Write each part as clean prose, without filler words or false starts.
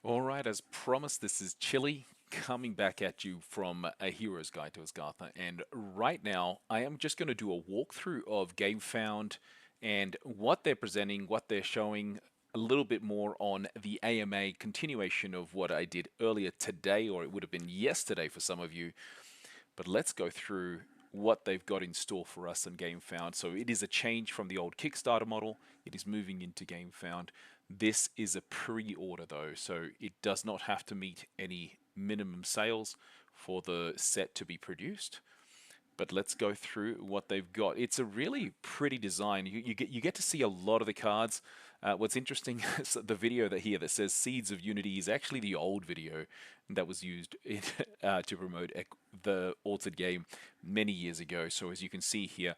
All right, as promised, this is Chili coming back at you from A Hero's Guide to Asgartha. And right now, I am just going to do a walkthrough of Gamefound and what they're presenting, what they're showing, a little bit more on the AMA continuation of what I did earlier today, or it would have been yesterday for some of you. But let's go through what they've got in store for us in GameFound. So it is a change from the old Kickstarter model. It is moving into GameFound. This is a pre-order though, so it does not have to meet any minimum sales for the set to be produced. But let's go through what they've got. It's a really pretty design. You get to see a lot of the cards. What's interesting is the video that says Seeds of Unity is actually the old video that was used to promote the Altered game many years ago. So as you can see here,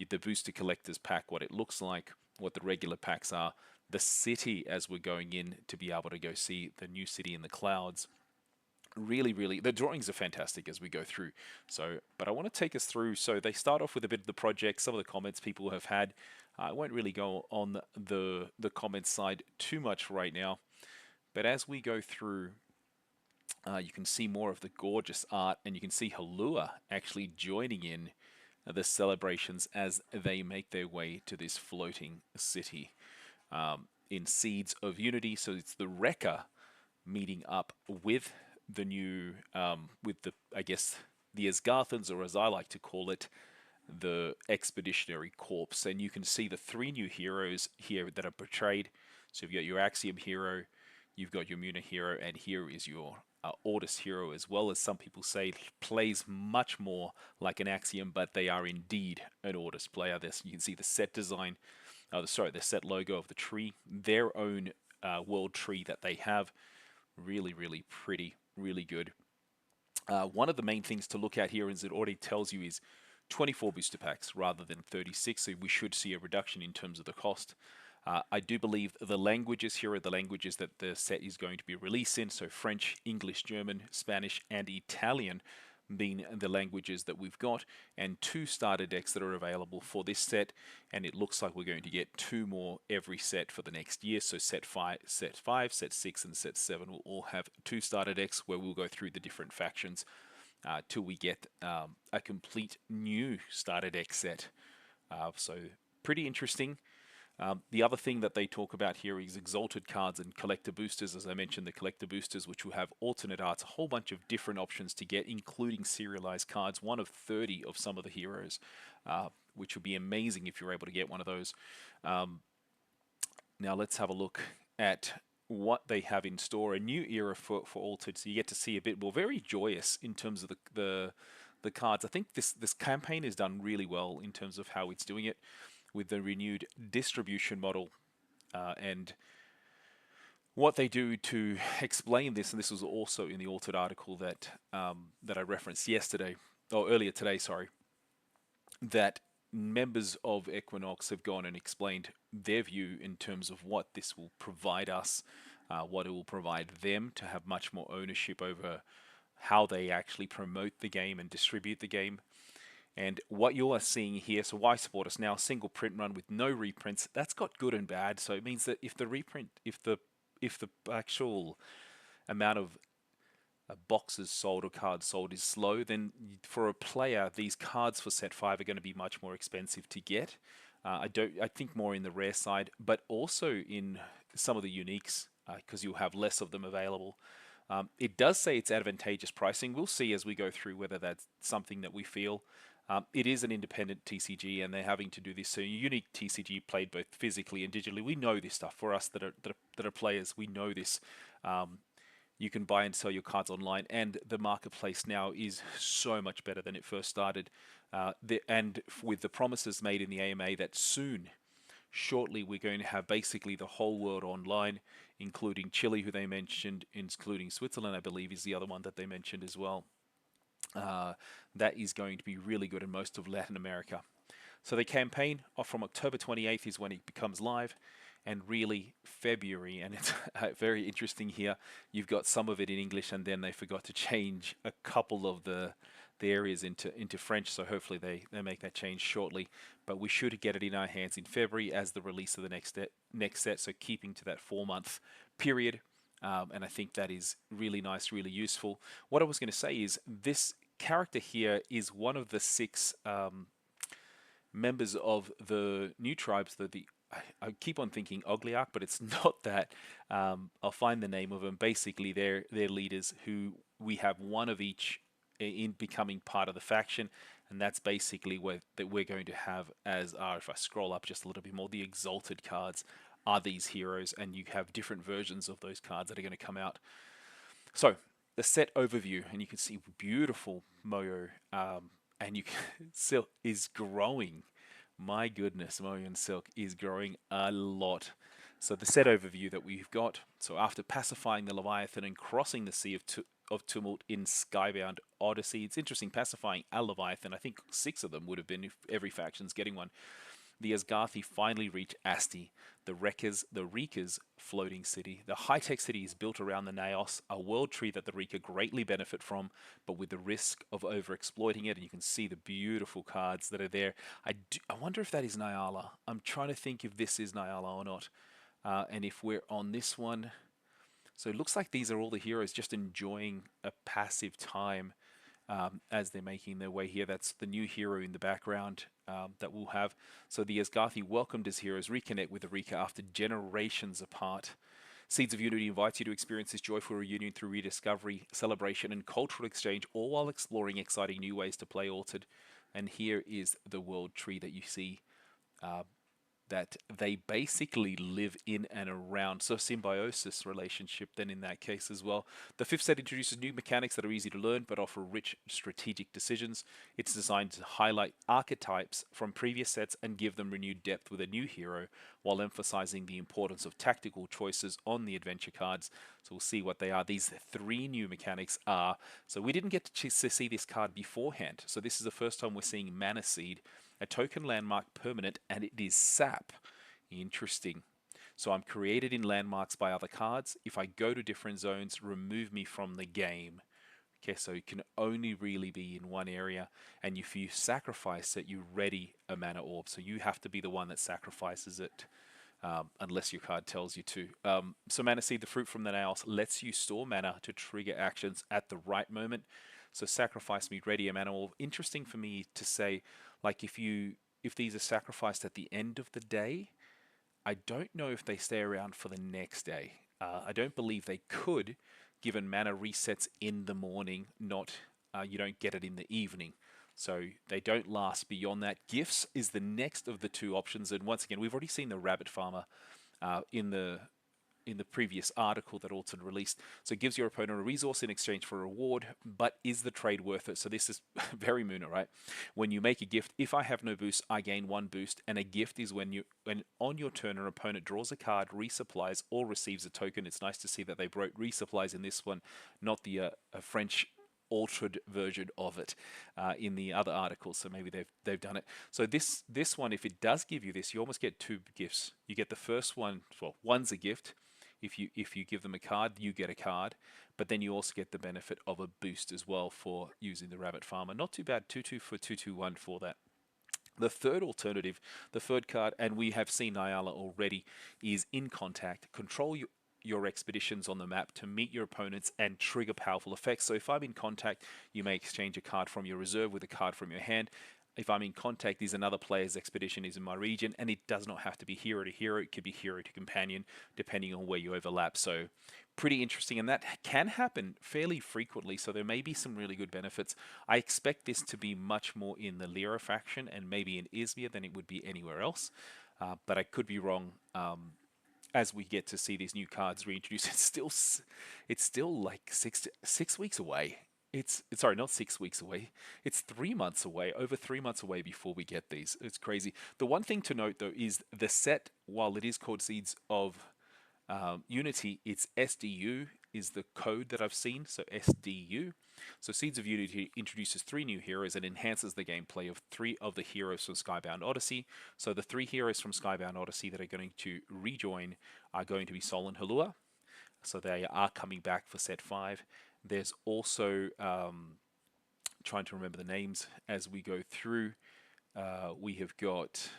the Booster Collector's pack, what it looks like, what the regular packs are, the city as we're going in to be able to go see the new city in the clouds. Really, the drawings are fantastic as we go through. So, but I want to take us through. So they start off with a bit of the project, some of the comments people have had. I won't really go on the comments side too much right now, but as we go through, you can see more of the gorgeous art, and you can see Halua actually joining in the celebrations as they make their way to this floating city in Seeds of Unity. So it's the Wrecker meeting up with the new, with the, I guess, the Asgarthans, or as I like to call it, the Expeditionary Corps. And you can see the three new heroes here that are portrayed. So you've got your Axiom hero, you've got your Muna hero, and here is your Ordis hero, as well as some people say plays much more like an Axiom, but they are indeed an Ordis player. This you can see the set design, the set logo of the tree, their own world tree that they have. Really pretty, really good. One of the main things to look at here, as it already tells you, is 24 booster packs rather than 36, so we should see a reduction in terms of the cost. I do believe the languages here are the languages that the set is going to be released in, so French, English, German, Spanish, and Italian being the languages that we've got, and two starter decks that are available for this set, and it looks like we're going to get two more every set for the next year. So set 5, set 6, and set 7 will all have two starter decks where we'll go through the different factions till we get a complete new starter deck set. So pretty interesting. The other thing that they talk about here is exalted cards and collector boosters. As I mentioned, the collector boosters, which will have alternate arts, a whole bunch of different options to get, including serialized cards, one of 30 of some of the heroes, which would be amazing if you're able to get one of those. Now let's have a look at what they have in store. A new era for Altered, so you get to see a bit more. Very joyous in terms of the cards. I think this campaign is done really well in terms of how it's doing it, with the renewed distribution model and what they do to explain this. And this was also in the Altered article that I referenced yesterday, or earlier today, sorry, that members of Equinox have gone and explained their view in terms of what this will provide us, what it will provide them to have much more ownership over how they actually promote the game and distribute the game. And what you are seeing here, so why support us now? Single print run with no reprints. That's got good and bad. So it means that if the reprint, if the actual amount of boxes sold or cards sold is slow, then for a player, these cards for set 5 are going to be much more expensive to get. I think more in the rare side, but also in some of the uniques, because you'll have less of them available. It does say it's advantageous pricing. We'll see as we go through whether that's something that we feel. It is an independent TCG, and they're having to do this. So unique TCG played both physically and digitally. We know this stuff. For us that are players, we know this. You can buy and sell your cards online, and the marketplace now is so much better than it first started. And with the promises made in the AMA that soon, shortly, we're going to have basically the whole world online, including Chile, who they mentioned, including Switzerland, I believe, is the other one that they mentioned as well. That is going to be really good in most of Latin America. So the campaign off from October 28th is when it becomes live, and really February, and it's very interesting here. You've got some of it in English, and then they forgot to change a couple of the areas into French, so hopefully they make that change shortly. But we should get it in our hands in February as the release of the next set, so keeping to that 4-month period. and I think that is really nice, really useful. What I was going to say is this character here is one of the six members of the new tribes that I keep on thinking Ogliarch, but it's not that. I'll find the name of them. Basically, they're leaders who we have one of each in becoming part of the faction, and that's basically what that we're going to have as our. If I scroll up just a little bit more, the exalted cards are these heroes, and you have different versions of those cards that are going to come out. So the set overview, and you can see beautiful Moyo, and you can, Silk is growing. My goodness, Moyo and Silk is growing a lot. So the set overview that we've got. So after pacifying the Leviathan and crossing the Sea of Tumult in Skybound Odyssey, it's interesting pacifying a Leviathan. I think 6 of them would have been if every faction's getting one. The Asgarthi finally reach Asti, the Rika's floating city. The high-tech city is built around the Naos, a world tree that the Rika greatly benefit from, but with the risk of over-exploiting it. And you can see the beautiful cards that are there. I wonder if that is Nyala. I'm trying to think if this is Nyala or not. And if we're on this one, so it looks like these are all the heroes just enjoying a passive time as they're making their way here. That's the new hero in the background that we'll have. So the Asgarthi welcomed as heroes reconnect with the Rika after generations apart. Seeds of Unity invites you to experience this joyful reunion through rediscovery, celebration, and cultural exchange, all while exploring exciting new ways to play Altered. And here is the world tree that you see that they basically live in and around. So symbiosis relationship then in that case as well. The 5th set introduces new mechanics that are easy to learn but offer rich strategic decisions. It's designed to highlight archetypes from previous sets and give them renewed depth with a new hero while emphasizing the importance of tactical choices on the adventure cards. So we'll see what they are. These 3 new mechanics are, so we didn't get to see this card beforehand. So this is the first time we're seeing Mana Seed, a token landmark permanent, and it is sap. Interesting. So I'm created in landmarks by other cards. If I go to different zones, remove me from the game. Okay, so it can only really be in one area, and if you sacrifice it, you ready a mana orb. So you have to be the one that sacrifices it, unless your card tells you to. So Mana Seed, the fruit from the Naos, lets you store mana to trigger actions at the right moment. So sacrifice me, ready a mana orb. Interesting for me to say, like if these are sacrificed at the end of the day, I don't know if they stay around for the next day. I don't believe they could, given mana resets in the morning, not you don't get it in the evening. So they don't last beyond that. Gifts is the next of the 2 options, and once again, we've already seen the Rabbit Farmer in the previous article that Altered released. So it gives your opponent a resource in exchange for a reward, but is the trade worth it? So this is very Moona, right? When you make a gift, if I have no boost, I gain 1 boost, and a gift is when on your turn an opponent draws a card, resupplies, or receives a token. It's nice to see that they wrote resupplies in this one, not the French altered version of it in the other articles. So maybe they've done it. So this one, if it does give you this, you almost get 2 gifts. You get the first one. Well, one's a gift. If you give them a card, you get a card, but then you also get the benefit of a boost as well for using the Rabbit Farmer. Not too bad. 2/2 for 2/2/1 for that. The third alternative, the third card, and we have seen Nyala already, is In Contact. Control your expeditions on the map to meet your opponents and trigger powerful effects. So if I'm in contact, you may exchange a card from your reserve with a card from your hand. If I'm in contact, there's another player's expedition is in my region, and it does not have to be hero to hero. It could be hero to companion, depending on where you overlap. So pretty interesting, and that can happen fairly frequently. So there may be some really good benefits. I expect this to be much more in the Lyra faction and maybe in Izmir than it would be anywhere else. But I could be wrong. As we get to see these new cards reintroduced, it's still like 6 weeks away. It's sorry, not 6 weeks away. It's 3 months away, over 3 months away before we get these. It's crazy. The one thing to note though is the set, while it is called Seeds of Unity, it's SDU is the code that I've seen. So SDU. So Seeds of Unity introduces 3 new heroes and enhances the gameplay of 3 of the heroes from Skybound Odyssey. So the 3 heroes from Skybound Odyssey that are going to rejoin are going to be Sol and Halua. So they are coming back for set 5. There's also, trying to remember the names as we go through, we have got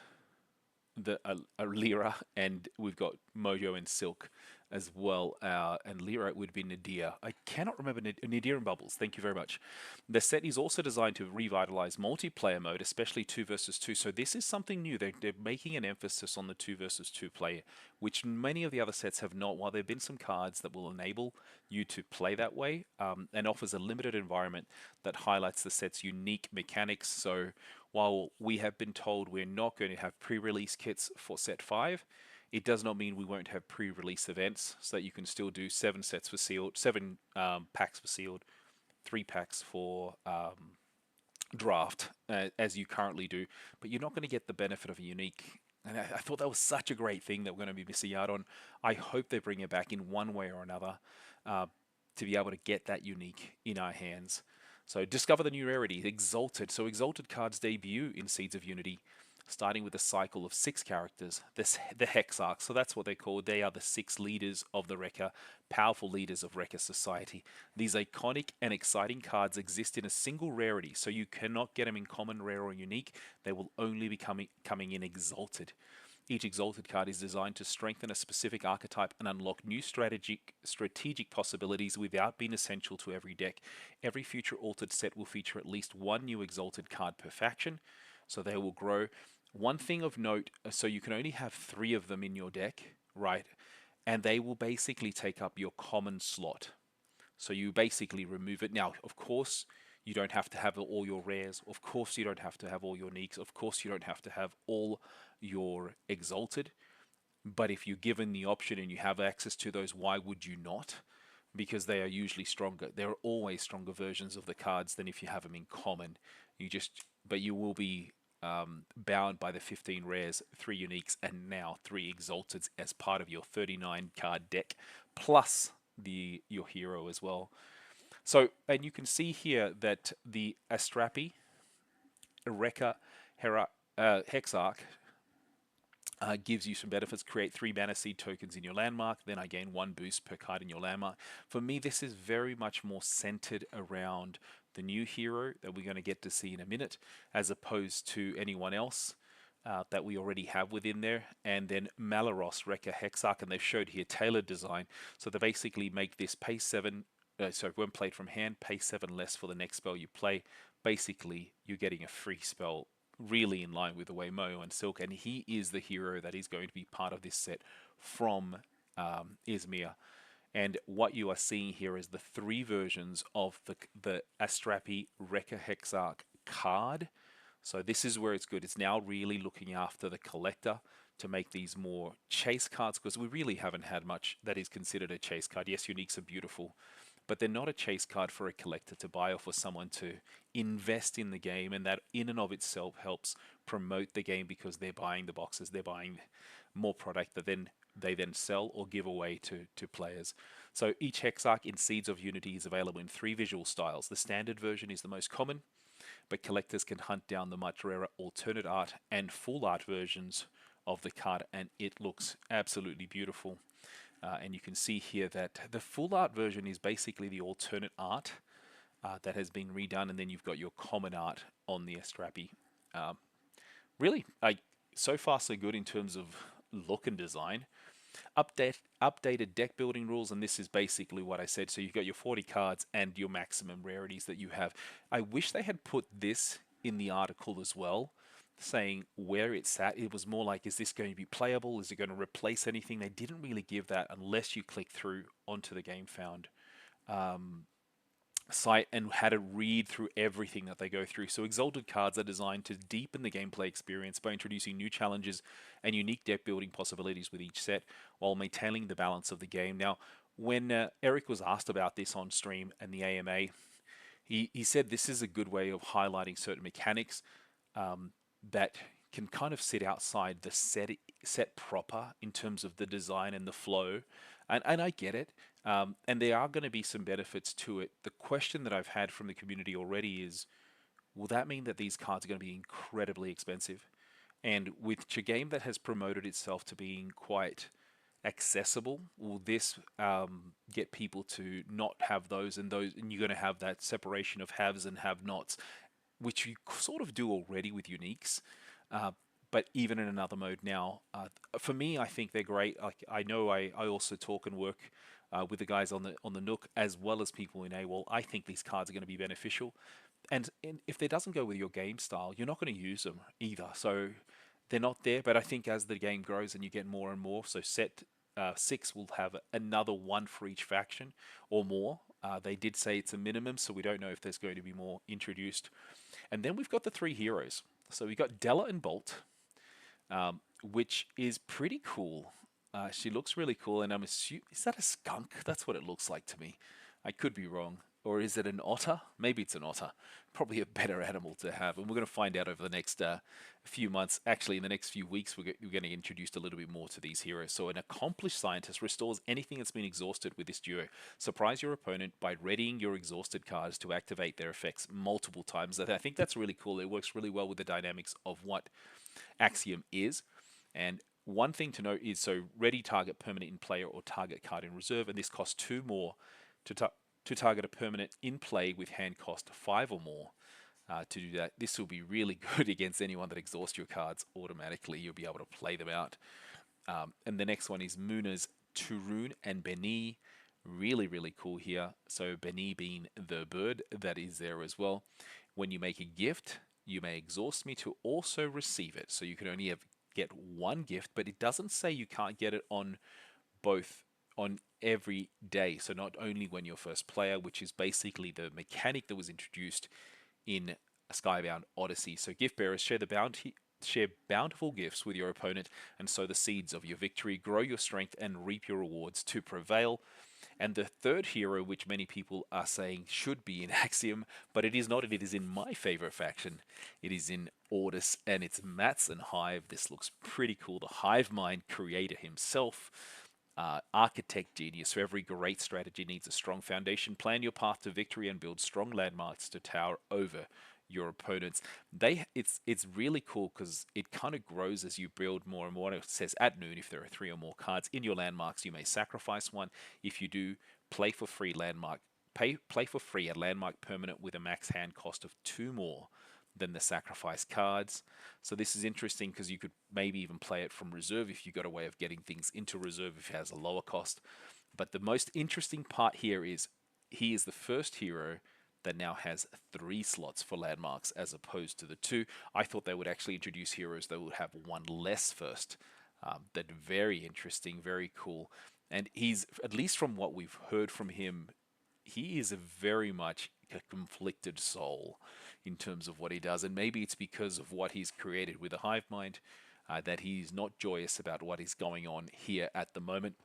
the Lyra, and we've got Mojo and Silk as well. And Lyra would be Nadir. I cannot remember Nadir and Bubbles. Thank you very much. The set is also designed to revitalize multiplayer mode, especially 2 versus 2. So this is something new. They're making an emphasis on the 2 versus 2 player, which many of the other sets have not. While there have been some cards that will enable you to play that way, and offers a limited environment that highlights the set's unique mechanics. So while we have been told we're not going to have pre-release kits for set 5, it does not mean we won't have pre-release events, so that you can still do 7 sets for sealed, 7 packs for sealed, 3 packs for draft, as you currently do. But you're not going to get the benefit of a unique. And I thought that was such a great thing that we're going to be missing out on. I hope they bring it back in one way or another, uh, to be able to get that unique in our hands. So discover the new rarity, Exalted. So Exalted cards debut in Seeds of Unity, starting with a cycle of 6 characters, the Hexarchs. So that's what they're called. They are the 6 leaders of the Rekka, powerful leaders of Rekka society. These iconic and exciting cards exist in a single rarity, so you cannot get them in common, rare, or unique. They will only be coming in Exalted. Each Exalted card is designed to strengthen a specific archetype and unlock new strategic possibilities without being essential to every deck. Every future Altered set will feature at least one new Exalted card per faction, so they will grow. One thing of note, so you can only have 3 of them in your deck, right? And they will basically take up your common slot. So you basically remove it. Now, of course, you don't have to have all your rares. Of course, you don't have to have all your neeks. Of course, you don't have to have all your exalted. But if you're given the option and you have access to those, why would you not? Because they are usually stronger. There are always stronger versions of the cards than if you have them in common. But you will be bound by the 15 rares, 3 uniques, and now 3 exalteds as part of your 39 card deck, plus your hero as well. So, and you can see here that the Astrapi, Rekka, Hexarch gives you some benefits. Create 3 Mana Seed tokens in your landmark, then I gain 1 boost per card in your landmark. For me, this is very much more centered around the new hero that we're going to get to see in a minute, as opposed to anyone else that we already have within there. And then Malaros, Rekka, Hexarch, and they've showed here tailored design. So they basically make this pay 7, so when played from hand, pay 7 less for the next spell you play. Basically, you're getting a free spell, really in line with the way Mo and Silk, and he is the hero that is going to be part of this set from Izmir. And what you are seeing here is the 3 versions of the Astrapi Rekka Hexarch card. So this is where it's good. It's now really looking after the collector to make these more chase cards, because we really haven't had much that is considered a chase card. Yes, uniques are beautiful, but they're not a chase card for a collector to buy or for someone to invest in the game, and that in and of itself helps promote the game because they're buying the boxes, they're buying more product that then they then sell or give away to players. So each Hexarch in Seeds of Unity is available in 3 visual styles. The standard version is the most common, but collectors can hunt down the much rarer alternate art and full art versions of the card, and it looks absolutely beautiful. And you can see here that the full art version is basically the alternate art that has been redone, and then you've got your common art on the Astrapi. Really, so far so good in terms of look and design. Updated deck building rules, and this is basically what I said. So you've got your 40 cards and your maximum rarities that you have. I wish they had put this in the article as well, saying where it's at. It was more like, is this going to be playable? Is it going to replace anything? They didn't really give that unless you click through onto the Gamefound site and had to read through everything that they go through. So Exalted cards are designed to deepen the gameplay experience by introducing new challenges and unique deck building possibilities with each set, while maintaining the balance of the game. Now, when Eric was asked about this on stream and the AMA, he said this is a good way of highlighting certain mechanics that can kind of sit outside the set proper in terms of the design and the flow. And I get it. And there are going to be some benefits to it. The question that I've had from the community already is, will that mean that these cards are going to be incredibly expensive? And with a game that has promoted itself to being quite accessible, will this get people to not have those, and you're going to have that separation of haves and have-nots, which you sort of do already with uniques. but even in another mode now. For me, I think they're great. Like I know I also talk and work with the guys on the Nook as well as people in AWOL. I think these cards are going to be beneficial, and if it doesn't go with your game style, you're not going to use them either. So they're not there. But I think as the game grows and you get more and more, so set 6 will have another one for each faction or more. They did say it's a minimum, so we don't know if there's going to be more introduced. And then we've got the 3 heroes. So we've got Della and Bolt, which is pretty cool. She looks really cool, and I'm assuming, is that a skunk? That's what it looks like to me. I could be wrong. Or is it an otter? Maybe it's an otter. Probably a better animal to have. And we're going to find out over the next few months. Actually, in the next few weeks, we're going to get introduced a little bit more to these heroes. So, an accomplished scientist restores anything that's been exhausted with this duo. Surprise your opponent by readying your exhausted cards to activate their effects multiple times. I think that's really cool. It works really well with the dynamics of what Axiom is. And one thing to note is so ready target permanent in player or target card in reserve, and this costs 2 more to target a permanent in play with hand cost 5 or more. To do that, this will be really good against anyone that exhausts your cards automatically. You'll be able to play them out. And the next one is Muna's Turun and Beni. Really, really cool here. So Beni being the bird that is there as well. When you make a gift, you may exhaust me to also receive it. So you can only get one gift, but it doesn't say you can't get it on both on every day. So not only when you're first player, which is basically the mechanic that was introduced in Skybound Odyssey. So gift bearers share bountiful gifts with your opponent and sow the seeds of your victory, grow your strength and reap your rewards to prevail. And the third hero, which many people are saying should be in Axiom, but it is not, it is in my favorite faction. It is in Ordis, and it's Mats and Hive. This looks pretty cool. The Hive Mind creator himself, architect genius. For every great strategy needs a strong foundation. Plan your path to victory and build strong landmarks to tower over your opponents. It's really cool because it kind of grows as you build more and more. It says at noon, if there are 3 or more cards in your landmarks, you may sacrifice one. If you do, play for free a landmark permanent with a max hand cost of 2 more than the sacrifice cards. So this is interesting because you could maybe even play it from reserve if you got a way of getting things into reserve if it has a lower cost. But the most interesting part here is he is the first hero that now has 3 slots for landmarks as opposed to the 2. I thought they would actually introduce heroes that would have 1 less first. That very interesting, very cool. And he's, at least from what we've heard from him, he is a very much a conflicted soul in terms of what he does. And maybe it's because of what he's created with a hive mind that he's not joyous about what is going on here at the moment.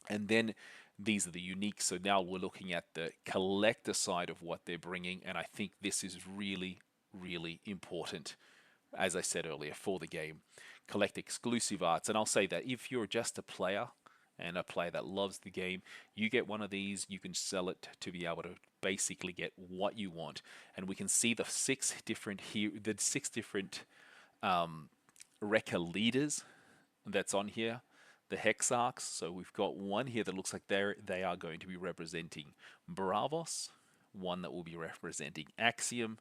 And then these are the unique. So now we're looking at the collector side of what they're bringing. And I think this is really, really important, as I said earlier, for the game. Collect exclusive arts. And I'll say that if you're just a player and a player that loves the game, you get one of these, you can sell it to be able to basically get what you want. And we can see the 6 different Rekka leaders that's on here, the Hexarchs. So we've got one here that looks like they are going to be representing Bravos, one that will be representing Axiom.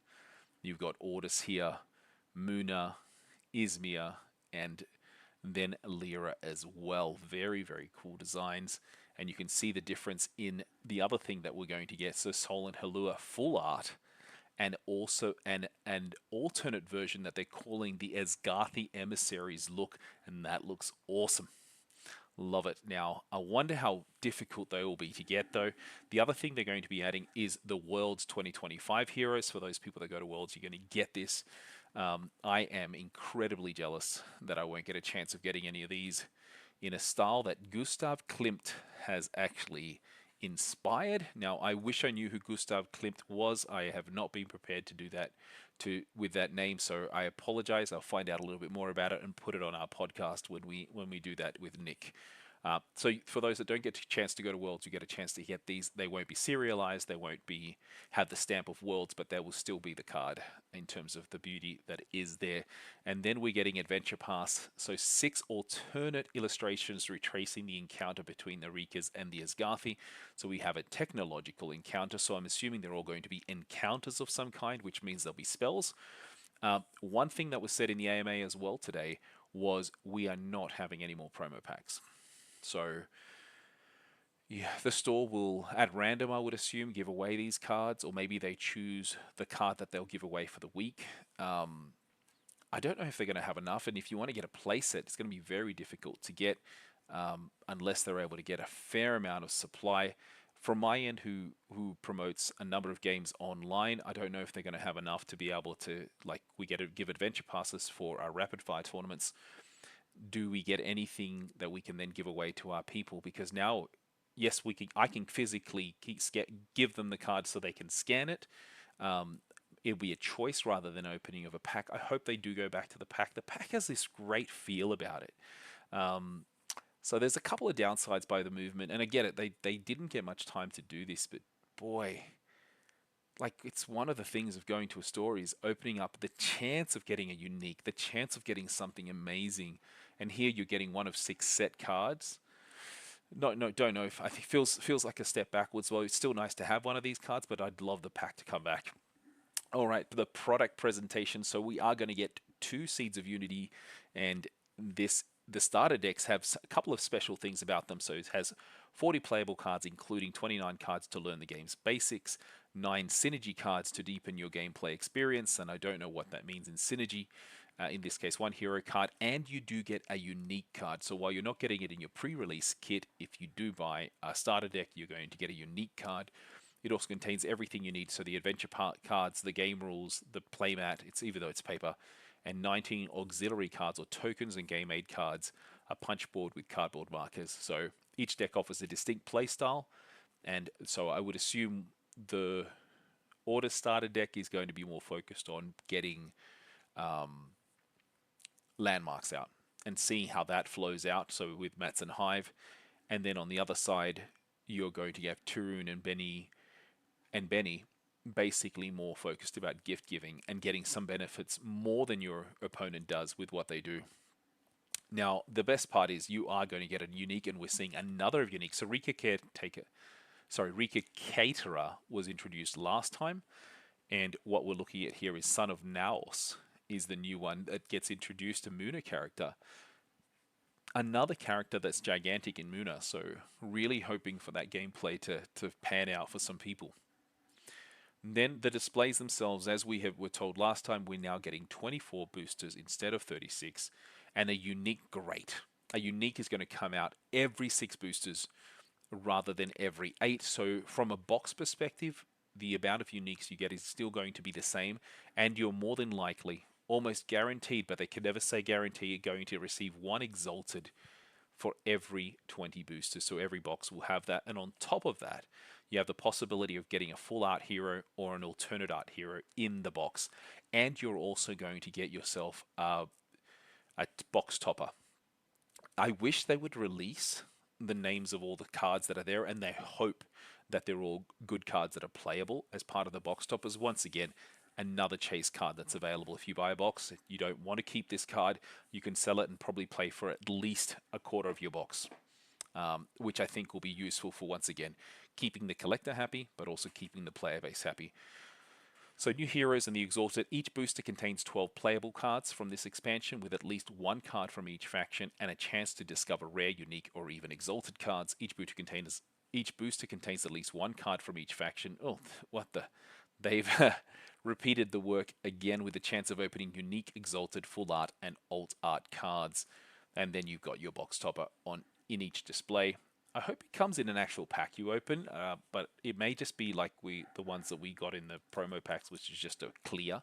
You've got Ordis here, Muna, Izmir, and then Lyra as well. Very, very cool designs. And you can see the difference in the other thing that we're going to get. So Sol and Halua full art, and also an alternate version that they're calling the Asgartha Emissaries look, and that looks awesome. Love it. Now, I wonder how difficult they will be to get, though. The other thing they're going to be adding is the Worlds 2025 heroes. For those people that go to Worlds, you're going to get this. I am incredibly jealous that I won't get a chance of getting any of these in a style that Gustav Klimt has actually inspired. Now, I wish I knew who Gustav Klimt was. I have not been prepared to do that with that name, so I apologize. I'll find out a little bit more about it and put it on our podcast when we do that with Nick. So for those that don't get a chance to go to Worlds, you get a chance to get these. They won't be serialized. They won't have the stamp of Worlds, but there will still be the card in terms of the beauty that is there. And then we're getting Adventure Pass. So 6 alternate illustrations retracing the encounter between the Rikas and the Asgarthi. So we have a technological encounter. So I'm assuming they're all going to be encounters of some kind, which means there'll be spells. One thing that was said in the AMA as well today was we are not having any more promo packs. So yeah, the store will, at random, I would assume, give away these cards, or maybe they choose the card that they'll give away for the week. Um, I don't know if they're going to have enough, and if you want to get a playset, it's going to be very difficult to get unless they're able to get a fair amount of supply. From my end, who promotes a number of games online, I don't know if they're going to have enough to be able to, like, we get to give adventure passes for our rapid fire tournaments. Do we get anything that we can then give away to our people? Because now, yes, we can. I can physically give them the card so they can scan it. Um, it'll be a choice rather than opening of a pack. I hope they do go back to the pack. The pack has this great feel about it. Um, so there's a couple of downsides by the movement, and I get it. They didn't get much time to do this, but boy, like it's one of the things of going to a store is opening up the chance of getting a unique, the chance of getting something amazing, and here you're getting one of 6 set cards. No, don't know if I think feels like a step backwards. Well, it's still nice to have one of these cards, but I'd love the pack to come back. All right, the product presentation. So we are going to get 2 Seeds of Unity, and the starter decks have a couple of special things about them. So it has 40 playable cards, including 29 cards to learn the game's basics, 9 synergy cards to deepen your gameplay experience, and I don't know what that means in synergy. In this case, 1 hero card, and you do get a unique card. So while you're not getting it in your pre-release kit, if you do buy a starter deck, you're going to get a unique card. It also contains everything you need, so the adventure cards, the game rules, the playmat, it's even though it's paper, and 19 auxiliary cards or tokens and game aid cards, a punch board with cardboard markers. So each deck offers a distinct playstyle, and so I would assume the order starter deck is going to be more focused on getting um, landmarks out and seeing how that flows out. So with Mats and Hive, and then on the other side, you're going to have Turun and Benny basically more focused about gift giving and getting some benefits more than your opponent does with what they do. Now, the best part is you are going to get a unique, and we're seeing another unique. So Rika Caterer was introduced last time, and what we're looking at here is Son of Naos is the new one that gets introduced, a Muna character. Another character that's gigantic in Muna, so really hoping for that gameplay to pan out for some people. Then the displays themselves, as were told last time, we're now getting 24 boosters instead of 36, and a unique great. A unique is going to come out every 6 boosters rather than every 8. So from a box perspective, the amount of uniques you get is still going to be the same, and you're more than likely, almost guaranteed, but they can never say guarantee, you're going to receive 1 exalted for every 20 boosters. So every box will have that. And on top of that, you have the possibility of getting a full art hero or an alternate art hero in the box. And you're also going to get yourself a box topper. I wish they would release the names of all the cards that are there, and they hope that they're all good cards that are playable as part of the box toppers. Once again, another chase card that's available if you buy a box. If you don't want to keep this card, you can sell it and probably play for at least a quarter of your box, which I think will be useful for, once again, keeping the collector happy, but also keeping the player base happy. So new heroes and the Exalted. Each booster contains 12 playable cards from this expansion, with at least 1 card from each faction and a chance to discover rare, unique, or even Exalted cards. Each booster contains at least 1 card from each faction. Oh, what the? They've repeated the work again with the chance of opening unique, Exalted, full art, and alt art cards. And then you've got your box topper in each display. I hope it comes in an actual pack you open, but it may just be like the ones that we got in the promo packs, which is just a clear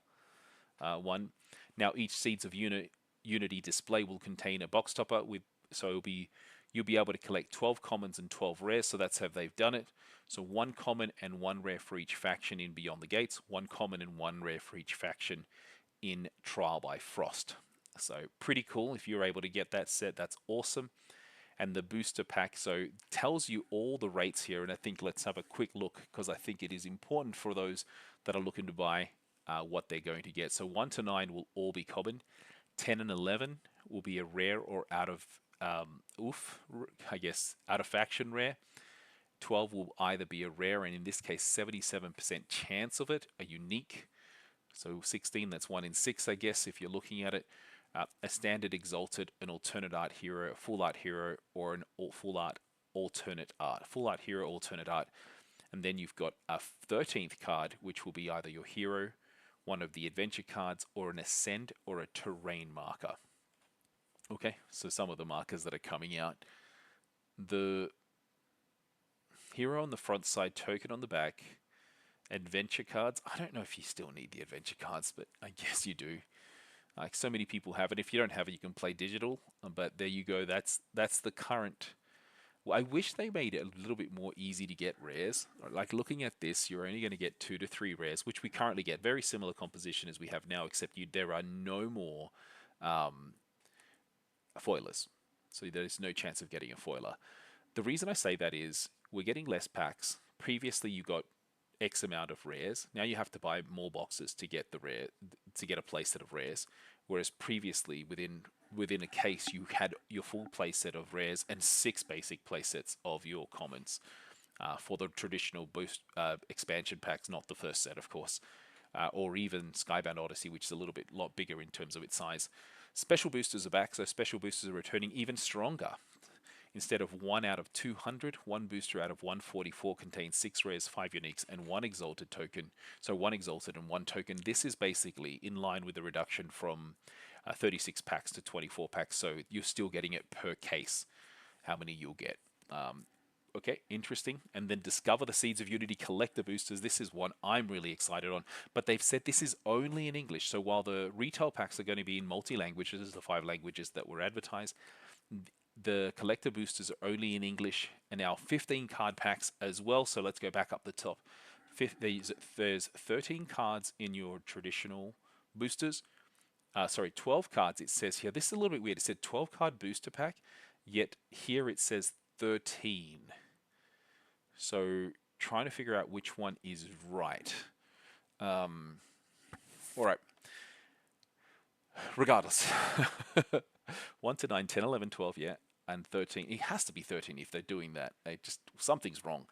one. Now each Seeds of Unity display will contain a box topper so you'll be able to collect 12 commons and 12 rares. So that's how they've done it. So 1 common and 1 rare for each faction in Beyond the Gates, 1 common and 1 rare for each faction in Trial by Frost. So pretty cool. If you're able to get that set, that's awesome. And the booster pack so tells you all the rates here, and I think let's have a quick look, because I think it is important for those that are looking to buy what they're going to get. So 1 to 9 will all be common, 10 and 11 will be a rare or out of out of faction rare. 12 will either be a rare, and in this case 77% chance of it, a unique. So 16, that's 1 in 6, I guess, if you're looking at it. A standard exalted, an alternate art hero, a full art hero, or an full art alternate art. Full art hero, alternate art. And then you've got a 13th card, which will be either your hero, one of the adventure cards, or an ascend or a terrain marker. Okay, so some of the markers that are coming out. The hero on the front side, token on the back, adventure cards. I don't know if you still need the adventure cards, but I guess you do. Like so many people have it. If you don't have it, you can play digital. But there you go. That's the current. Well, I wish they made it a little bit more easy to get rares. Like looking at this, you're only going to get 2 to 3 rares, which we currently get. Very similar composition as we have now, except there are no more um, foilers. So there is no chance of getting a foiler. The reason I say that is we're getting less packs. Previously, you got X amount of rares. Now you have to buy more boxes to get the rare to get a playset of rares. Whereas previously, within a case, you had your full playset of rares and 6 basic playsets of your commons for the traditional boost expansion packs, not the first set, of course, or even Skybound Odyssey, which is a lot bigger in terms of its size. Special boosters are back, so special boosters are returning even stronger. Instead of 1 out of 200, 1 booster out of 144 contains 6 rares, 5 uniques, and 1 exalted token. So 1 exalted and 1 token. This is basically in line with the reduction from 36 packs to 24 packs. So you're still getting it per case, how many you'll get. Okay, interesting. And then Discover the Seeds of Unity Collector Boosters. This is one I'm really excited on. But they've said this is only in English. So while the retail packs are going to be in multi-languages, the 5 languages that were advertised, the collector boosters are only in English, and now 15 card packs as well. So let's go back up the top. There's 13 cards in your traditional boosters. 12 cards it says here. This is a little bit weird. It said 12 card booster pack, yet here it says 13. So trying to figure out which one is right. All right. Regardless. 1 to 9, 10, 11, 12, yeah, and 13. It has to be 13 if they're doing that. Something's wrong.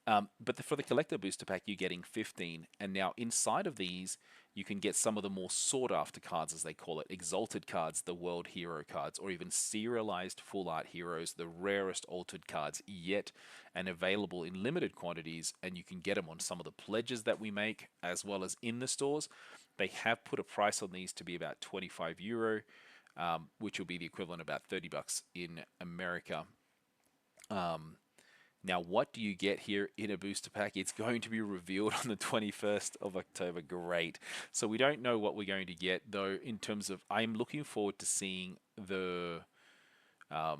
But for the collector booster pack, you're getting 15. And now inside of these, you can get some of the more sought after cards, as they call it. Exalted cards, the world hero cards, or even serialized full art heroes, the rarest altered cards yet, and available in limited quantities. And you can get them on some of the pledges that we make, as well as in the stores. They have put a price on these to be about €25. Which will be the equivalent of about $30 in America. Now, what do you get here in a booster pack? It's going to be revealed on the 21st of October. Great. So we don't know what we're going to get, though, in terms of I'm looking forward to seeing the, I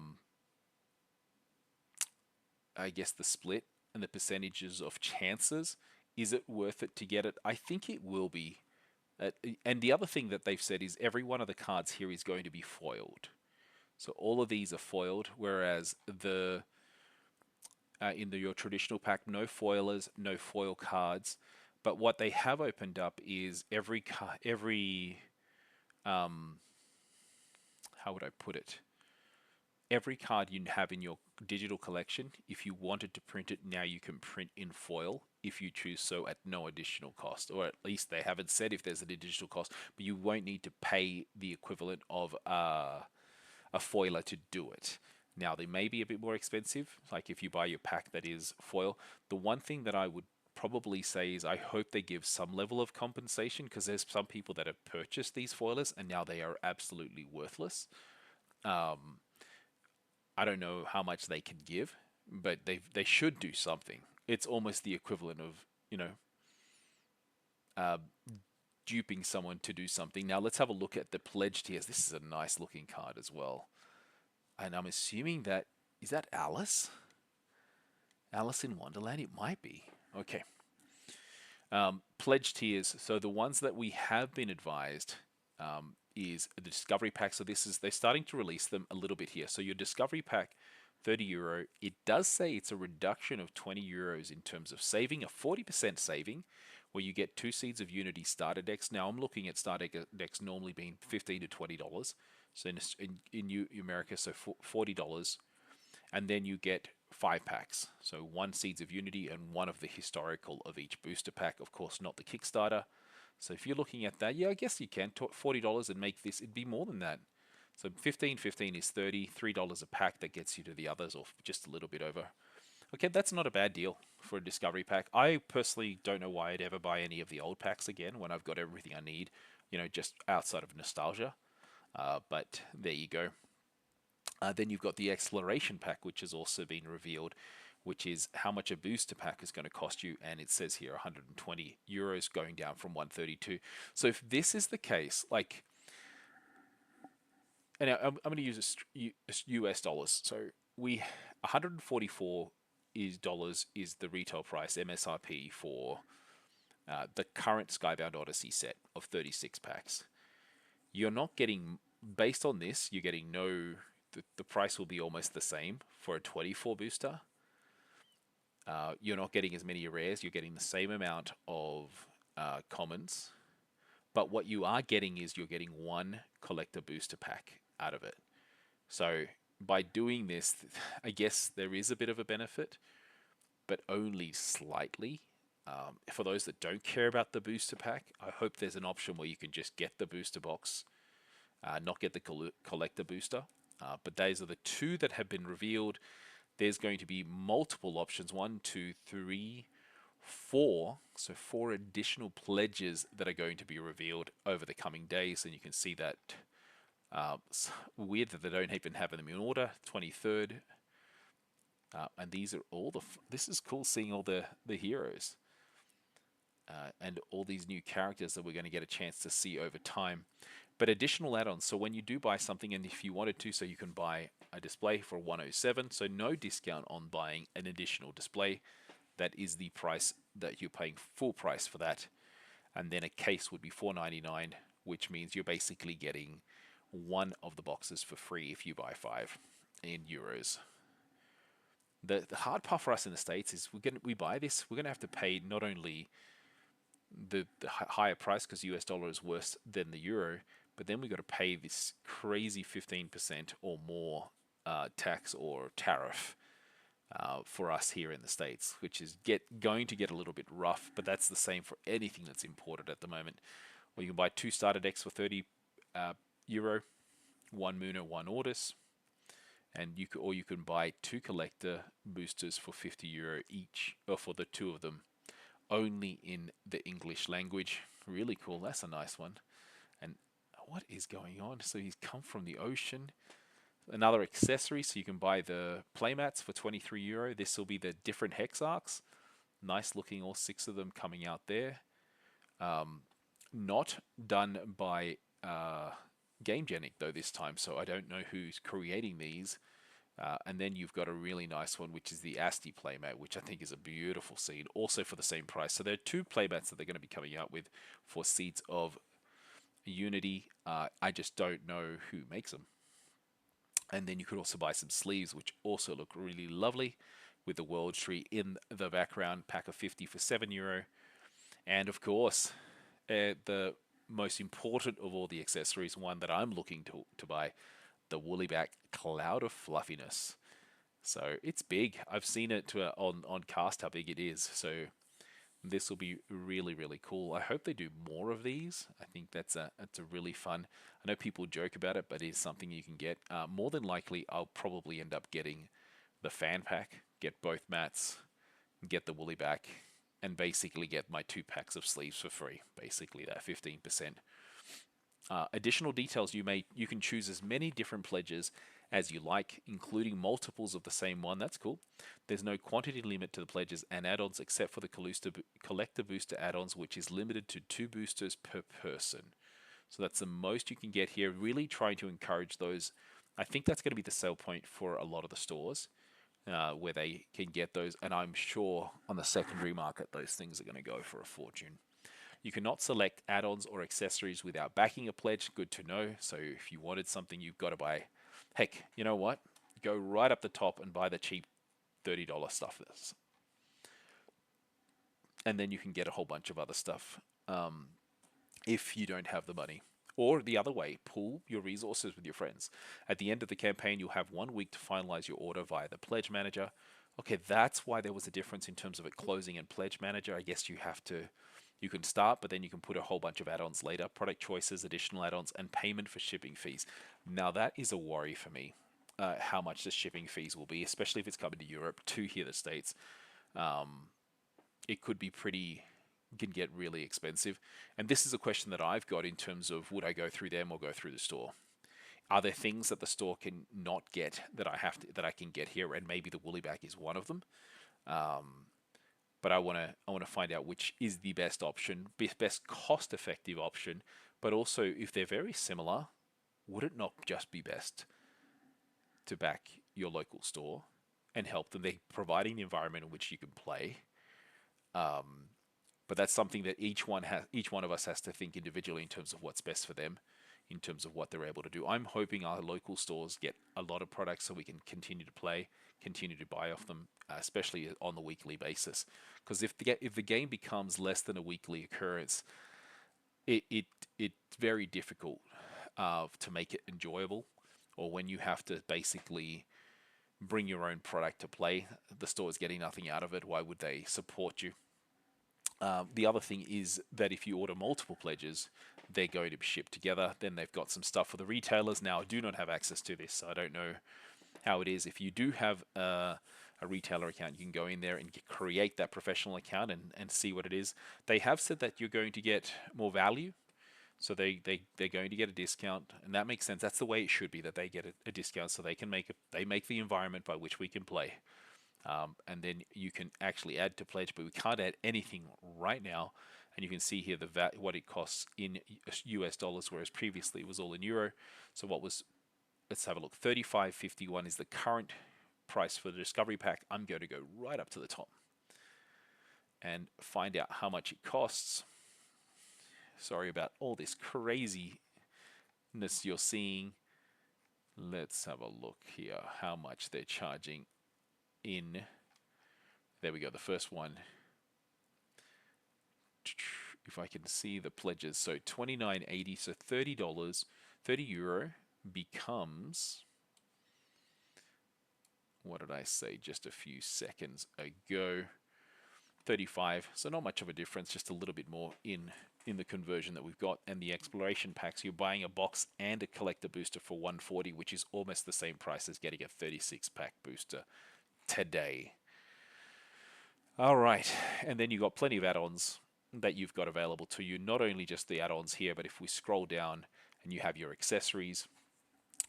guess, the split and the percentages of chances. Is it worth it to get it? I think it will be. And the other thing that they've said is every one of the cards here is going to be foiled. So all of these are foiled, whereas your traditional pack, no foilers, no foil cards. But what they have opened up is how would I put it? Every card you have in your digital collection, if you wanted to print it, now you can print in foil if you choose so at no additional cost. Or at least they haven't said if there's an additional cost, but you won't need to pay the equivalent of a foiler to do it. Now, they may be a bit more expensive, like if you buy your pack that is foil. The one thing that I would probably say is I hope they give some level of compensation, because there's some people that have purchased these foilers and now they are absolutely worthless. I don't know how much they can give, but they should do something. It's almost the equivalent of, uh, duping someone to do something. Now let's have a look at the pledge tiers. This is a nice looking card as well. And I'm assuming is that Alice? Alice in Wonderland? It might be. Okay. Pledge tiers. So the ones that we have been advised is the Discovery Pack. So they're starting to release them a little bit here. So your Discovery Pack, €30. It does say it's a reduction of €20 in terms of saving, a 40% saving, where you get 2 Seeds of Unity starter decks. Now I'm looking at starter decks normally being $15 to $20. So in America, so $40. And then you get 5 packs. So 1 Seeds of Unity and 1 of the historical of each booster pack. Of course, not the Kickstarter. So if you're looking at that, yeah, I guess you can $40 and make this. It'd be more than that. So 15 is $33 a pack. That gets you to the others, or just a little bit over. Okay, that's not a bad deal for a discovery pack. I personally don't know why I'd ever buy any of the old packs again when I've got everything I need, just outside of nostalgia. But there you go. Then you've got the Exploration pack, which has also been revealed, which is how much a booster pack is going to cost you. And it says here €120 going down from 132. So if this is the case, like, and I'm going to use US dollars. So 144 dollars is the retail price MSRP for the current Skybound Odyssey set of 36 packs. You're not getting, based on this, you're getting the price will be almost the same for a 24 booster. You're not getting as many rares, you're getting the same amount of commons, but what you are getting is you're getting one collector booster pack out of it. So by doing this, I guess there is a bit of a benefit, but only slightly. For those that don't care about the booster pack, I hope there's an option where you can just get the booster box, not get the collector booster. But those are the two that have been revealed. There's going to be multiple options, 1, 2, 3, 4. So 4 additional pledges that are going to be revealed over the coming days, and you can see that. It's weird that they don't even have them in order. 23rd, and these are all this is cool seeing all the heroes and all these new characters that we're going to get a chance to see over time. But additional add-ons. So when you do buy something, and if you wanted to, so you can buy a display for 107. So no discount on buying an additional display. That is the price that you're paying full price for that. And then a case would be $4.99, which means you're basically getting one of the boxes for free if you buy 5 in euros. The hard part for us in the States is we buy this, we're gonna have to pay not only the higher price because US dollar is worse than the euro, but then we got to pay this crazy 15% or more tax or tariff for us here in the States, which is going to get a little bit rough. But that's the same for anything that's imported at the moment. Or you can buy 2 starter decks for €30, 1 Muno, 1 Ordis, and you can buy 2 collector boosters for €50 each, or for the 2 of them, only in the English language. Really cool. That's a nice one. And what is going on? So he's come from the ocean. Another accessory, so you can buy the playmats for €23. This will be the different hex arcs. Nice looking, all 6 of them coming out there. Not done by GameGenic though this time, so I don't know who's creating these. And then you've got a really nice one, which is the Asti playmat, which I think is a beautiful scene, also for the same price. So there are 2 playmats that they're going to be coming out with for Seeds of Unity. I just don't know who makes them. And then you could also buy some sleeves, which also look really lovely, with the world tree in the background. Pack of 50 for €7. And of course, the most important of all the accessories, one that I'm looking to buy, the Woollyback Cloud of Fluffiness. So it's big. I've seen it on cast how big it is. So this will be really, really cool. I hope they do more of these. I think that's a really fun. I know people joke about it, but it's something you can get. More than likely, I'll probably end up getting the fan pack, get both mats, get the Woollyback, and basically get my 2 packs of sleeves for free. Basically, that 15%. Additional details, you can choose as many different pledges as you like, including multiples of the same one. That's cool. There's no quantity limit to the pledges and add-ons except for the collector booster add-ons, which is limited to 2 boosters per person. So that's the most you can get here, really trying to encourage those. I think that's going to be the sell point for a lot of the stores, where they can get those, and I'm sure on the secondary market those things are going to go for a fortune. You cannot select add-ons or accessories without backing a pledge. Good to know. So if you wanted something, you've got to buy. Heck, you know what? Go right up the top and buy the cheap $30 stuff. And then you can get a whole bunch of other stuff if you don't have the money. Or the other way, pool your resources with your friends. At the end of the campaign, you'll have 1 week to finalize your order via the Pledge Manager. Okay, that's why there was a difference in terms of it closing and Pledge Manager. I guess you have to You can start, but then you can put a whole bunch of add-ons later, product choices, additional add-ons, and payment for shipping fees. Now that is a worry for me, how much the shipping fees will be, especially if it's coming to Europe to here the States. It could be pretty, can get really expensive. And this is a question that I've got in terms of would I go through them or go through the store? Are there things that the store can not get that I can get here? And maybe the woolly bag is one of them. But I want to find out which is the best option, best cost effective option. But also, if they're very similar, would it not just be best to back your local store and help them? They're providing the environment in which you can play. But that's something that each one of us has to think individually in terms of what's best for them, in terms of what they're able to do. I'm hoping our local stores get a lot of products so we can continue to play, continue to buy off them, especially on the weekly basis. Because if the game becomes less than a weekly occurrence, it's very difficult to make it enjoyable. Or when you have to basically bring your own product to play, the store is getting nothing out of it. Why would they support you? The other thing is that if you order multiple pledges, they're going to be shipped together. Then they've got some stuff for the retailers. Now, I do not have access to this, so I don't know how it is. If you do have a retailer account, you can go in there and create that professional account and see what it is. They have said that you're going to get more value. So they're going to get a discount, and that makes sense. That's the way it should be, that they get a discount so they can make the environment by which we can play. And then you can actually add to pledge, but we can't add anything right now. And you can see here what it costs in US dollars, whereas previously it was all in euro. So let's have a look. 35.51 is the current price for the Discovery Pack. I'm going to go right up to the top and find out how much it costs. Sorry about all this craziness you're seeing. Let's have a look here, how much they're charging in. There we go, the first one. If I can see the pledges, so $29.80, so $30, €30 becomes, what did I say just a few seconds ago? 35, so not much of a difference, just a little bit more in the conversion that we've got. And the exploration packs, you're buying a box and a collector booster for $140, which is almost the same price as getting a 36 pack booster today. All right, and then you've got plenty of add-ons that you've got available to you, not only just the add-ons here, but if we scroll down and you have your accessories,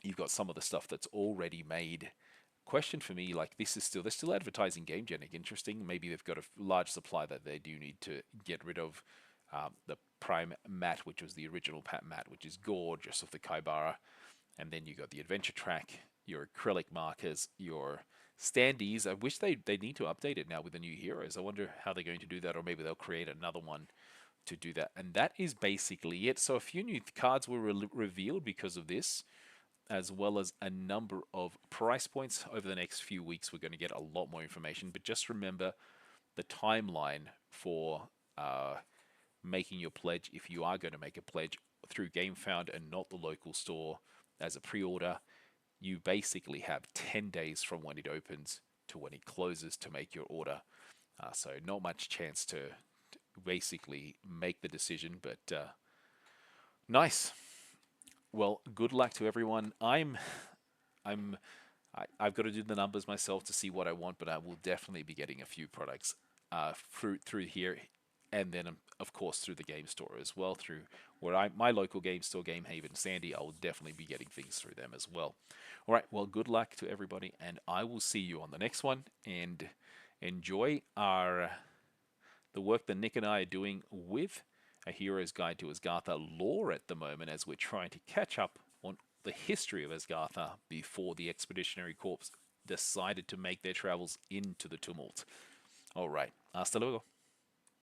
you've got some of the stuff that's already made. Question for me, like, they're still advertising Game Genic. Interesting. Maybe they've got a large supply that they do need to get rid of. The Prime mat, which was the original mat, which is gorgeous, of the Kaibara. And then you got the adventure track, your acrylic markers, your standees. I wish they need to update it now with the new heroes. I wonder how they're going to do that, or maybe they'll create another one to do that. And that is basically it. So a few new cards were revealed because of this, as well as a number of price points. Over the next few weeks, we're going to get a lot more information. But just remember the timeline for making your pledge. If you are going to make a pledge through Gamefound and not the local store as a pre-order, you basically have 10 days from when it opens to when it closes to make your order. So not much chance to basically make the decision, but nice. Well, good luck to everyone. I've got to do the numbers myself to see what I want, but I will definitely be getting a few products through here, and then of course through the game store as well, through my local game store, Game Haven Sandy. I will definitely be getting things through them as well. All right, well, good luck to everybody, and I will see you on the next one. And enjoy the work that Nick and I are doing with A Hero's Guide to Asgartha lore at the moment, as we're trying to catch up on the history of Asgartha before the Expeditionary Corps decided to make their travels into the tumult. All right, hasta luego.